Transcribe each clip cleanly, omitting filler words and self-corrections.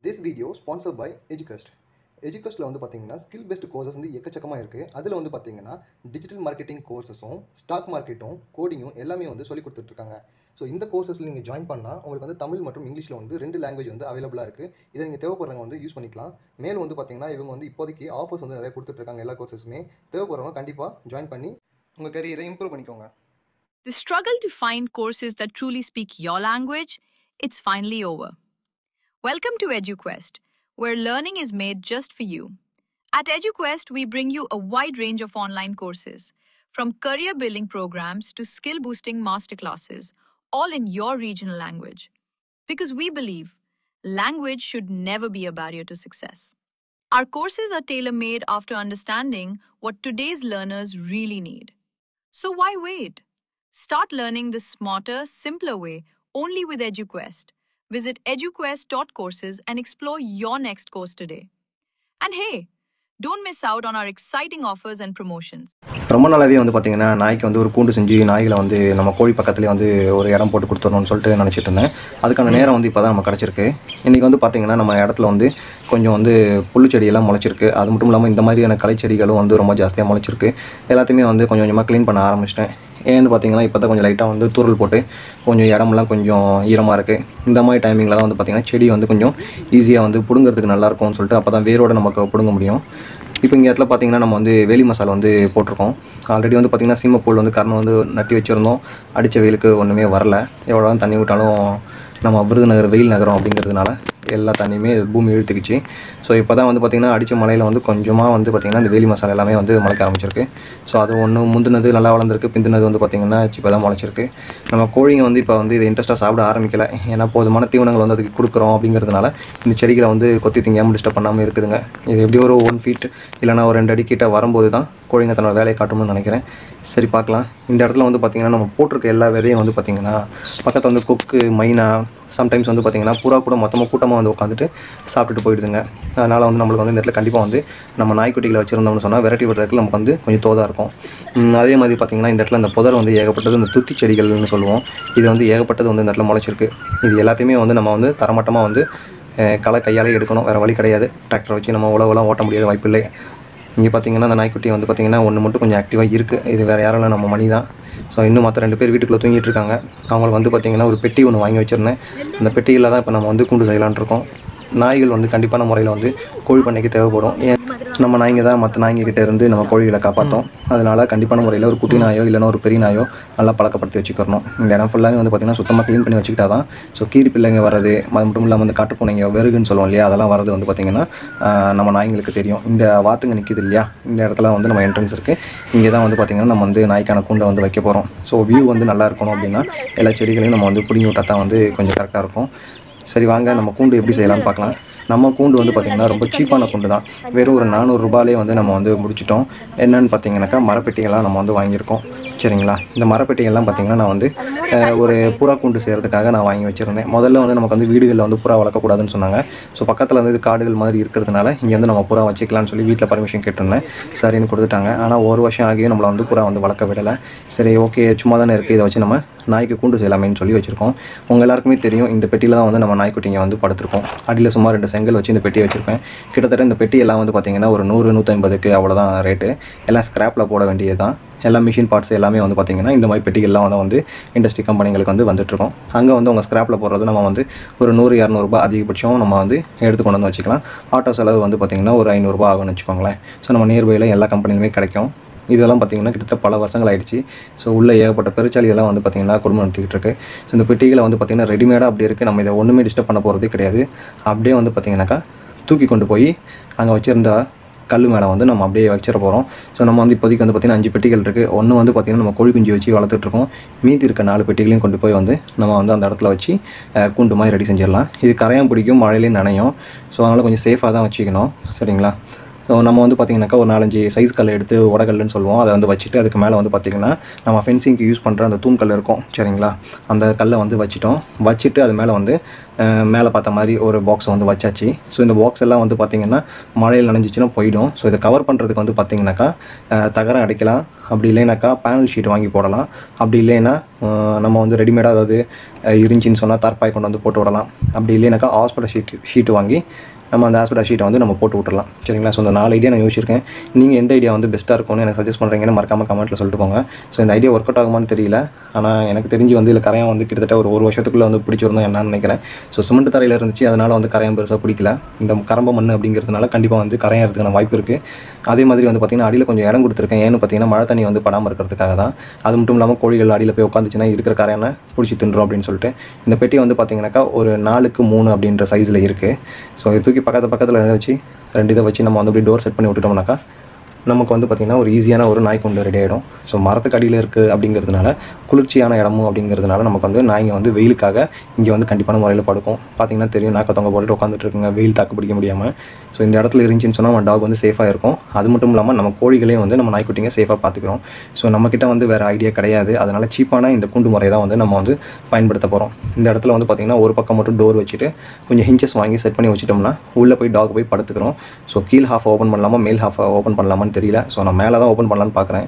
This video sponsored by Educast. Educastல வந்து பாத்தீங்கன்னா skill paste courses வந்து எக்கச்சக்கமா இருக்கு. அதுல வந்து பாத்தீங்கன்னா டிஜிட்டல் மார்க்கெட்டிங் கோர்சஸும் ஸ்டாக் மார்க்கெட்டும் கோடிங்கும் எல்லாமே வந்து சொல்லி கொடுத்துட்டு இருக்காங்க. ஸோ இந்த கோர்சஸ்ல நீங்க ஜாயின் பண்ணா உங்களுக்கு வந்து தமிழ் மற்றும் இங்கிலீஷ்ல வந்து 2 லாங்குவேஜ் வந்து அவைலபிளா இருக்கு. இதை நீங்க தேவைப்படுறவங்க வந்து யூஸ் பண்ணிக்கலாம். மேலும் வந்து பாத்தீங்கன்னா இவங்க வந்து இப்போதைக்கு ஆஃபர்ஸ் வந்து நிறைய கொடுத்துட்டு இருக்காங்க எல்லா கோர்சஸுமே. தேவைப்படுறவங்க கண்டிப்பா ஜாயின் பண்ணி உங்க கரியரை இம்ப்ரூவ் பண்ணிக்கோங்க. The struggle to find courses that truly speak your language, it's finally over. Welcome to EduQuest, where learning is made just for you. At EduQuest, we bring you a wide range of online courses, from career building programs to skill boosting masterclasses, all in your regional language. Because we believe language should never be a barrier to success. Our courses are tailor made after understanding what today's learners really need. So why wait? Start learning the smarter, simpler way only with EduQuest. Visit eduquest.courses and explore your next course today. And hey, don't miss out on our exciting offers and promotions. ரொம்ப நாளாவே வந்து பார்த்தீங்கன்னா நாய்க்கு வந்து ஒரு கூண்டு செஞ்சு நாய்களை வந்து நம்ம கோழி பக்கத்துலேயே வந்து ஒரு இடம் போட்டு கொடுத்துடணும்னு சொல்லிட்டு நினச்சிட்டு இருந்தேன். அதுக்கான நேரம் வந்து இப்போ தான் நம்ம கிடச்சிருக்கு. இன்றைக்கி வந்து பார்த்திங்கன்னா நம்ம இடத்துல வந்து கொஞ்சம் வந்து புல் செடியெல்லாம் முளைச்சிருக்கு. அது மட்டும் இல்லாமல் இந்த மாதிரியான களை செடிகளும் வந்து ரொம்ப ஜாஸ்தியாக முளைச்சிருக்கு. எல்லாத்தையுமே வந்து கொஞ்சம் கொஞ்சமாக க்ளீன் பண்ண ஆரம்பிச்சிட்டேன். ஏன்னு பார்த்தீங்கன்னா இப்போ தான் கொஞ்சம் லைட்டாக வந்து தூரல் போட்டு கொஞ்சம் இடமெல்லாம் கொஞ்சம் ஈரமாக இருக்குது. இந்த மாதிரி டைமிங்கில் தான் வந்து பார்த்திங்கன்னா செடி வந்து கொஞ்சம் ஈஸியாக வந்து பிடுங்கிறதுக்கு நல்லாயிருக்கும்னு சொல்லிட்டு அப்போ தான் வேரோடு நமக்கு பிடுங்க முடியும். இப்போ இங்கே இடத்துல பார்த்திங்கன்னா நம்ம வந்து வேலி மசாலா வந்து போட்டிருக்கோம். ஆல்ரெடி வந்து பார்த்திங்கன்னா சீமப்பூல் வந்து கரணம் வந்து நட்டி வச்சுருந்தோம். அடித்த வெயிலுக்கு ஒன்றுமே வரல. எவ்வளோ தான் தண்ணி விட்டாலும் நம்ம விருதுநகர் வெயில் நகரம் அப்படிங்கிறதுனால எல்லா தண்ணியுமே பூமி இழுத்துக்குச்சு. ஸோ இப்போ தான் வந்து பார்த்திங்கன்னா அடித்த மலையில் வந்து கொஞ்சமாக வந்து பார்த்திங்கன்னா இந்த வேலி மசாலா எல்லாமே வந்து முளைக்க ஆரம்பிச்சிருக்கு. ஸோ அது ஒன்று முந்தினது நல்லா வளர்ந்துருக்கு, பிந்தினது வந்து பார்த்திங்கன்னா இப்போ தான் முளைச்சிருக்கு. நம்ம கோழிங்க வந்து இப்போ வந்து இதை இன்ட்ரெஸ்ட்டாக சாப்பிட ஆரம்பிக்கலை. ஏன்னா போதுமான தீவனங்கள் வந்து அதுக்கு கொடுக்குறோம் அப்படிங்கிறதுனால இந்த செடிகளை வந்து கொத்தி திங்காமல் டிஸ்டர்ப் பண்ணாமல் இருக்குதுங்க. இது எப்படி ஒரு 1 ஃபீட் இல்லைனா ஒரு 2 அடி கிட்ட வரும்போது தான் கோழிங்க தன்னோட வேலையை காட்டணும்னு நினைக்கிறேன். சரி பார்க்கலாம். இந்த இடத்துல வந்து பார்த்திங்கன்னா நம்ம போட்டிருக்க எல்லா விதையும் வந்து பார்த்திங்கன்னா பக்கத்தில் வந்து கொக்கு, மைனா, சம்டைம்ஸ் வந்து பார்த்திங்கன்னா புறா கூட மொத்தமாக கூட்டமாக வந்து உட்காந்துட்டு சாப்பிட்டுட்டு போயிடுதுங்க. அதனால் வந்து நம்மளுக்கு வந்து இந்த இடத்துல கண்டிப்பாக வந்து நம்ம நாய்க்குட்டிகளை வச்சுருந்தோம்னு சொன்னால் விரட்டி விடுறதுக்கு நமக்கு வந்து கொஞ்சம் தோதாக இருக்கும். அதே மாதிரி பார்த்திங்கன்னா இந்த இடத்துல இந்த புதர் வந்து ஏகப்பட்டது இந்த துத்தி செடிகள்னு சொல்லுவோம். இது வந்து ஏகப்பட்டது வந்து இந்த இடத்துல முளைச்சிருக்கு. இது எல்லாத்தையுமே வந்து நம்ம வந்து தரமட்டமாக வந்து களை கையாலே எடுக்கணும். வேறு வழி கிடையாது. டிராக்டர் வச்சு நம்ம உழவெல்லாம் ஓட்ட முடியாத வாய்ப்பில்லை. இங்கே பார்த்திங்கன்னா அந்த நாய்க்குட்டி வந்து பார்த்திங்கன்னா ஒன்று மட்டும் கொஞ்சம் ஆக்டிவாக இருக்குது. இது வேறு யாரும் இல்லை, நம்ம மணி தான். ஸோ இன்னும் மற்ற 2 பேர் வீட்டுக்குள்ளே தூங்கிட்டு இருக்காங்க. அவங்களுக்கு வந்து பார்த்திங்கன்னா ஒரு பெட்டி ஒன்று வாங்கி வச்சுருந்தேன். அந்த பெட்டியில் தான் இப்போ நம்ம வந்து கூண்டு செய்யலான் இருக்கோம். நாய்கள் வந்து கண்டிப்பான முறையில் வந்து கோழி பண்ணைக்கு தேவைப்படும். நம்ம நாய்ங்க தான் மற்ற நாய்ங்கக்கிட்ட இருந்து நம்ம கோழிகளை காப்பாற்றோம். அதனால் கண்டிப்பான முறையில் ஒரு குட்டி நாயோ இல்லைனா ஒரு பெரிய நாயோ நல்லா பழக்கப்படுத்தி வச்சுக்கிறணும். இந்த இடம் ஃபுல்லாகவே வந்து பார்த்திங்கன்னா சுத்தமாக க்ளீன் பண்ணி வச்சுக்கிட்டா தான் ஸோ கீரி பிள்ளைங்க வர்றது, அது மட்டும் இல்லாமல் அந்த காட்டுப்பூனைங்க வெறுகுன்னு சொல்லுவோம் இல்லையா, அதெல்லாம் வரது வந்து பார்த்திங்கன்னா நம்ம நாய்ங்களுக்கு தெரியும். இந்த வாத்துங்க நிற்கிது இல்லையா, இந்த இடத்துல வந்து நம்ம என்ட்ரன்ஸ் இருக்குது. இங்கே தான் வந்து பார்த்திங்கன்னா நம்ம வந்து நாய்க்கான கூண்டை வந்து வைக்க போகிறோம். ஸோ வியூ வந்து நல்லா இருக்கணும் அப்படின்னா எல்லா செடிகளையும் நம்ம வந்து பிடிங்கி விட்டால் தான் வந்து கொஞ்சம் கரெக்டாக இருக்கும். சரி வாங்க நம்ம கூண்டு எப்படி செய்யலாம்னு பார்க்கலாம். நம்ம கூண்டு வந்து பார்த்திங்கன்னா ரொம்ப சீப்பான கூண்டு தான். வெறும் ஒரு 400 ரூபாயிலே வந்து நம்ம வந்து முடிச்சிட்டோம். என்னென்னு பார்த்தீங்கன்னாக்கா மரப்பெட்டிகள்லாம் நம்ம வந்து வாங்கியிருக்கோம். சரிங்களா, இந்த மரப்பெட்டிகள்லாம் பார்த்திங்கன்னா நான் வந்து ஒரு புறா கூண்டு செய்கிறதுக்காக நான் வாங்கி வச்சுருந்தேன். முதல்ல வந்து நமக்கு வந்து வீடுகளில் வந்து புறா வளர்க்கக்கூடாதுன்னு சொன்னாங்க. ஸோ பக்கத்தில் வந்து இது காடுகள் மாதிரி இருக்கிறதுனால இங்கே வந்து நம்ம புறா வச்சுக்கலாம்னு சொல்லி வீட்டில் பர்மிஷன் கேட்டிருந்தேன். சரின்னு கொடுத்துட்டாங்க. ஆனால் 1 வருஷம் ஆகியும் நம்மளை வந்து புறா வந்து வளர்க்க விடலை. சரி ஓகே, சும்மா தானே இருக்குது, இதை வச்சு நம்ம நாய்க்கு கூண்டு செய்யலாமேன்னு சொல்லி வச்சுருக்கோம். உங்கள் எல்லாருக்குமே தெரியும் இந்த பெட்டியில் தான் வந்து நம்ம நாய்க்குட்டிங்க வந்து படுத்துருக்கோம். அடியில் சுமார் 2 செங்கல் வச்சு இந்த பெட்டியை வச்சுருப்பேன். கிட்டத்தட்ட இந்த பெட்டி எல்லாம் வந்து பார்த்திங்கன்னா ஒரு 100-150க்கு அவ்வளோதான் ரேட்டு. எல்லாம் ஸ்க்ராப்பில் போட வேண்டியது தான். எல்லா மிஷின் பார்ட்ஸ் எல்லாமே வந்து பார்த்திங்கன்னா இந்த மாதிரி பெட்டிகள்லாம் வந்து இண்டஸ்ட்ரி கம்பெனிகளுக்கு வந்து வந்துட்டுருக்கோம். அங்கே வந்து அவங்க ஸ்க்ராப்பில் போடுறது நம்ம வந்து ஒரு 100-200 ரூபாய் அதிகபட்சம் நம்ம வந்து எடுத்து கொண்டு வந்து வச்சுக்கலாம். ஆட்டோ செலவு வந்து பார்த்திங்கன்னா ஒரு 500 ரூபாய் ஆகும்னு வச்சுக்கோங்களேன். ஸோ நம்ம நியர்பையில் எல்லா கம்பெனிலுமே கிடைக்கும். இதெல்லாம் பார்த்திங்கன்னா கிட்டத்தட்ட பல வருஷங்கள் ஆகிடுச்சு. ஸோ உள்ள ஏகப்பட்ட பெருச்சாலியெல்லாம் வந்து பார்த்திங்கன்னா குடும்பம் நடத்திக்கிட்டு இருக்குது. ஸோ இந்த பெட்டிகளை வந்து பார்த்திங்கன்னா ரெடிமேடாக அப்படி இருக்குது. நம்ம இதை ஒன்றுமே டிஸ்டர்ப் பண்ண போகிறதே கிடையாது. அப்படியே வந்து பார்த்திங்கனாக்கா தூக்கி கொண்டு போய் அங்கே வச்சுருந்தா கல் மேலே வந்து நம்ம அப்படியே வச்சிட போகிறோம். ஸோ நம்ம வந்து இப்போதைக்கு வந்து பார்த்திங்கன்னா 5 பெட்டிகள் இருக்குது. ஒன்று வந்து பார்த்திங்கன்னா நம்ம கோழி குஞ்சு வச்சு வளர்த்துட்ருக்கோம். மீதி இருக்க 4 பெட்டிகளையும் கொண்டு போய் வந்து நம்ம வந்து அந்த இடத்துல வச்சு கூண்டு மாதிரி ரெடி செஞ்சிடலாம். இது கரையான் பிடிக்கும், மழையிலையும் நனையும். ஸோ அதனால் கொஞ்சம் சேஃபாக தான் வச்சுக்கணும். சரிங்களா, ஸோ நம்ம வந்து பார்த்திங்கனாக்கா ஒரு 4-5 சைஸ் கல் எடுத்து உடகல்லுன்னு சொல்லுவோம், அதை வந்து வச்சுட்டு அதுக்கு மேலே வந்து பார்த்திங்கன்னா நம்ம ஃபென்சிங்க்கு யூஸ் பண்ணுற அந்த தூண்கல் இருக்கும் சரிங்களா, அந்த கல்லை வந்து வச்சுட்டு அது மேலே வந்து மேலே பார்த்த மாதிரி ஒரு பாக்ஸை வந்து வச்சாச்சு. ஸோ இந்த பாக்ஸ் எல்லாம் வந்து பார்த்திங்கன்னா மழையில் நனைஞ்சிச்சுன்னா போயிடும். ஸோ இதை கவர் பண்ணுறதுக்கு வந்து பார்த்திங்கனாக்கா தகரம் அடிக்கலாம், அப்படி இல்லைனாக்கா பேனல் ஷீட் வாங்கி போடலாம், அப்படி இல்லைன்னா நம்ம வந்து ரெடிமேடாக அதாவது இருந்துச்சின்னு சொன்னால் தார்பாய் கொண்டு வந்து போட்டு விடலாம், அப்படி இல்லைனாக்கா ஹாஸ்பிட்டல் ஷீட்டு வாங்கி நம்ம அந்த ஹாஸ்பிட்டல் ஷீட்டை வந்து நம்ம போட்டு விட்டுறலாம் சரிங்களா. ஸோ இந்த 4 ஐடியா நான் யோசிச்சிருக்கேன். நீங்கள் எந்த ஐடியா வந்து பெஸ்ட்டாக இருக்கும்னு எனக்கு சஜஸ்ட் பண்ணுறீங்கன்னு மறக்காமல் கமெண்ட்டில் சொல்லிட்டு போங்க. ஸோ இந்த ஐடியா ஒர்க் அவுட் ஆகுமான்னு தெரியல, ஆனால் எனக்கு தெரிஞ்சு வந்து இல்லை கரையான் வந்து கிட்டத்தட்ட ஒரு வருஷத்துக்குள்ளே வந்து பிடிச்சிருந்தோம் என்னன்னு நினைக்கிறேன். ஸோ சிமெண்ட் தரையில் இருந்துச்சு, அதனால் வந்து கரையான் பெருசாக பிடிக்கல. இந்த கரம்ப மண் அப்படிங்கிறதுனால கண்டிப்பாக வந்து கரையாறதுக்கான வாய்ப்பு இருக்குது. அதே மாதிரி வந்து பார்த்திங்கன்னா அடியில் கொஞ்சம் இடம் கொடுத்துருக்கேன், ஏன்னு பார்த்தீங்கன்னா மழை தண்ணி வந்து படாமல் இருக்கிறதுக்காக தான். அது மட்டும் இல்லாமல் கோழிகள் அடியில் போய் உட்காந்துச்சுன்னா இருக்கிற கரையானை பிடிச்சி தின்றோம் அப்படின்னு சொல்லிட்டு. இந்த பெட்டி வந்து பார்த்திங்கனாக்கா ஒரு 4x3 அப்படின்ற சைஸில் இருக்குது. ஸோ இது தூக்கி பக்கத்தில் வச்சு 2 இதை வச்சு நம்ம வந்து அப்படி டோர் செட் பண்ணி விட்டுட்டோம்னாக்கா நமக்கு வந்து பார்த்திங்கன்னா ஒரு ஈஸியான ஒரு நாய் கூண்டு ரெடி ஆகிடும். ஸோ மரத்துக்கு அடியில் இருக்குது அப்படிங்கிறதுனால குளிர்ச்சியான இடமும் அப்படிங்கிறதுனால நமக்கு வந்து நாய்ங்க வந்து வெயிலுக்காக இங்கே வந்து கண்டிப்பான முறையில் படுக்கும். பார்த்திங்கன்னா தெரியும், நாக்கத்தவங்க போட்டுட்டு உட்காந்துட்டு இருக்குங்க வெயில் தாக்கு பிடிக்க முடியாமல். ஸோ இந்த இடத்துல இருந்துச்சின்னு சொன்னால் நம்ம டாக் வந்து சேஃபாக இருக்கும். அது மட்டும் இல்லாமல் நம்ம கோழிகளையும் வந்து நம்ம நாய்க்குட்டிங்க சேஃபாக பார்த்துக்கிறோம். ஸோ நம்மக்கிட்ட வந்து வேறு ஐடியா கிடையாது, அதனால் சீப்பான இந்த கூண்டு முறை தான் வந்து நம்ம வந்து பயன்படுத்த போகிறோம். இந்த இடத்துல வந்து பார்த்திங்கன்னா ஒரு பக்கம் மட்டும் டோர் வச்சுட்டு கொஞ்சம் ஹிஞ்சஸ் வாங்கி செட் பண்ணி வச்சுட்டோம்னா உள்ளே போய் டாக் போய் படுத்துக்கிறோம். ஸோ கீழ் ஹாஃப் ஓப்பன் பண்ணலாமா மேல் ஹாஃப் ஓப்பன் பண்ணலாமான்னு தெரியல. ஸோ நான் மேலே தான் ஓப்பன் பண்ணலான்னு பார்க்குறேன்.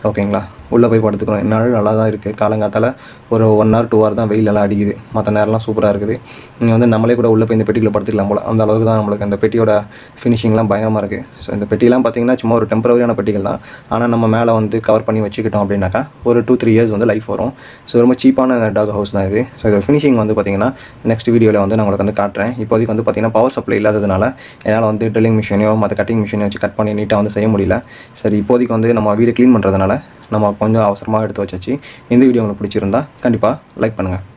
ஓகேங்களா, உள்ளே போய் படுத்துக்கிறோம். என்னால் நல்லா தான் இருக்குது. காலங்காத்தால் ஒரு 1 hour 2 hour தான் வெயில் எல்லாம் அடிக்குது, மற்ற நேரம்லாம் சூப்பராக இருக்குது. நீங்கள் வந்து நம்மளே கூட உள்ளே போய் இந்த பெட்டியில் படுத்துக்கலாம் போல், அந்த அளவுக்கு தான் நம்மளுக்கு இந்த பெட்டியோட ஃபினிஷிங்லாம் பயங்கரமாக இருக்குது. ஸோ இந்த பெட்டிலாம் பார்த்திங்கன்னா சும்மா ஒரு டெம்பரவரியான பெட்டிகள் தான், ஆனால் நம்ம மேலே வந்து கவர் பண்ணி வச்சுக்கிட்டோம் அப்படின்னாக்கா ஒரு 2-3 years வந்து லைஃப் வரும். ஸோ ரொம்ப சீப்பான டாக் ஹவுஸ் தான் இது. ஸோ இதோட ஃபினிஷிங் வந்து பார்த்திங்கன்னா நெக்ஸ்ட் வீடியோவில் வந்து நான் உங்களுக்கு வந்து காட்டுறேன். இப்போதைக்கு வந்து பார்த்திங்கன்னா பவர் சப்ளை இல்லாததுனால என்னால் வந்து ட்ரில்லிங் மிஷினையோ மற்ற கட்டிங் மிஷினையோ வச்சு கட் பண்ணி நீட்டாக வந்து செய்ய முடியல. சரி, இப்போதைக்கு வந்து நம்ம வீடு க்ளீன் பண்ணுறதுனால நம்ம கொஞ்சம் அவசரமாக எடுத்து வச்சாச்சு. இந்த வீடியோ உங்களுக்கு பிடிச்சிருந்தா கண்டிப்பாக லைக் பண்ணுங்கள்.